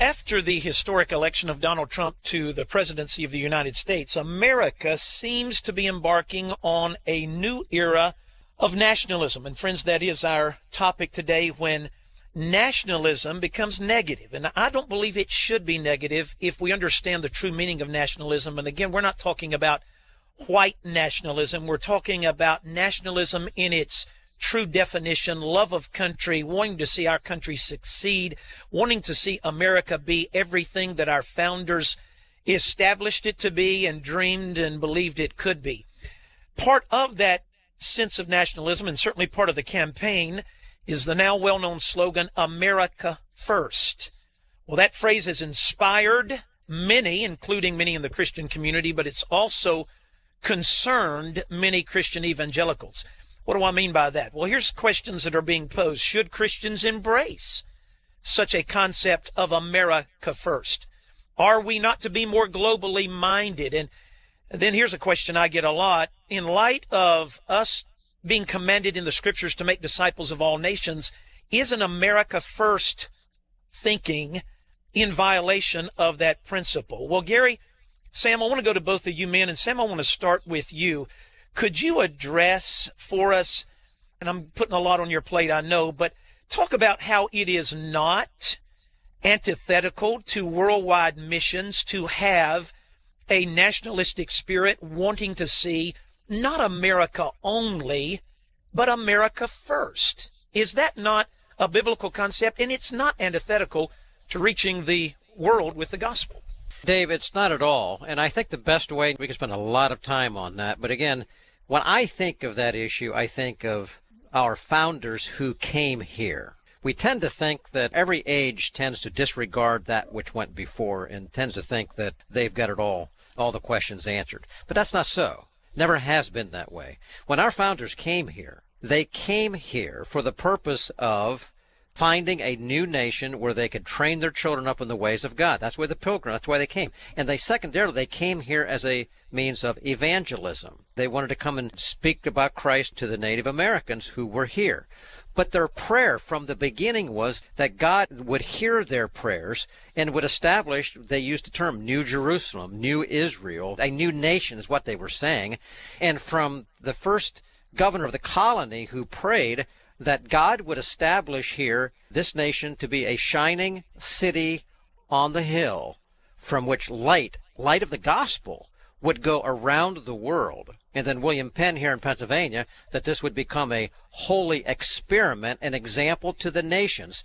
After the historic election of Donald Trump to the presidency of the United States, America seems to be embarking on a new era of nationalism. And friends, that is our topic today, when nationalism becomes negative. And I don't believe it should be negative if we understand the true meaning of nationalism. And again, we're not talking about white nationalism. We're talking about nationalism in its true definition: love of country, wanting to see our country succeed, wanting to see America be everything that our founders established it to be and dreamed and believed it could be. Part of that sense of nationalism, and certainly part of the campaign, is the now well-known slogan, America First. Well, that phrase has inspired many, including many in the Christian community, but it's also concerned many Christian evangelicals. What do I mean by that? Well, here's questions that are being posed. Should Christians embrace such a concept of America First? Are we not to be more globally minded? And then here's a question I get a lot. In light of us being commanded in the scriptures to make disciples of all nations, is an America First thinking in violation of that principle? Well, Gary, Sam, I want to go to both of you men, and Sam, I want to start with you. Could you address for us, and I'm putting a lot on your plate, I know, but talk about how it is not antithetical to worldwide missions to have a nationalistic spirit wanting to see not America only, but America first. Is that not a biblical concept? And it's not antithetical to reaching the world with the gospel. Dave, it's not at all. And I think the best way, we can spend a lot of time on that. But again, when I think of that issue, I think of our founders who came here. We tend to think that every age tends to disregard that which went before and tends to think that they've got it all the questions answered. But that's not so. Never has been that way. When our founders came here, they came here for the purpose of finding a new nation where they could train their children up in the ways of God. That's why that's why they came. And they came here as a means of evangelism. They wanted to come and speak about Christ to the Native Americans who were here. But their prayer from the beginning was that God would hear their prayers and would establish, they used the term New Jerusalem, New Israel, a new nation is what they were saying. And from the first governor of the colony who prayed that God would establish here this nation to be a shining city on the hill from which light of the gospel would go around the world. And then William Penn here in Pennsylvania, that this would become a holy experiment, an example to the nations.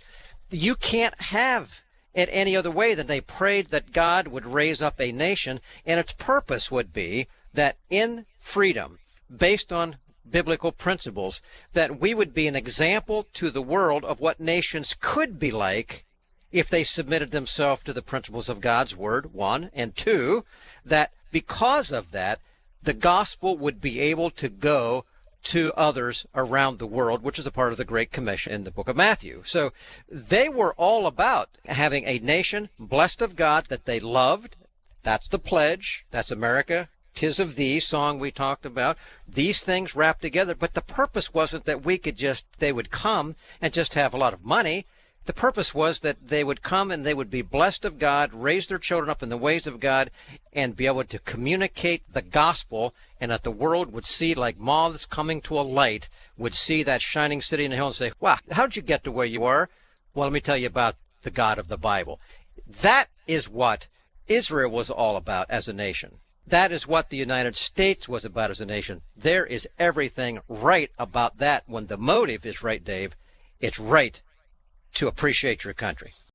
You can't have it any other way than they prayed that God would raise up a nation, and its purpose would be that in freedom, based on biblical principles, that we would be an example to the world of what nations could be like if they submitted themselves to the principles of God's word, one, and two, that because of that, the gospel would be able to go to others around the world, which is a part of the Great Commission in the book of Matthew. So they were all about having a nation blessed of God that they loved. That's the pledge. That's America. 'Tis of thee song we talked about. These things wrapped together. But the purpose wasn't that they would come and just have a lot of money. The purpose was that they would come and they would be blessed of God, raise their children up in the ways of God, and be able to communicate the gospel, and that the world would see, like moths coming to a light, would see that shining city in the hill and say, wow, how'd you get to where you are? Well, let me tell you about the God of the Bible. That is what Israel was all about as a nation. That is what the United States was about as a nation. There is everything right about that. When the motive is right, Dave, it's right to appreciate your country.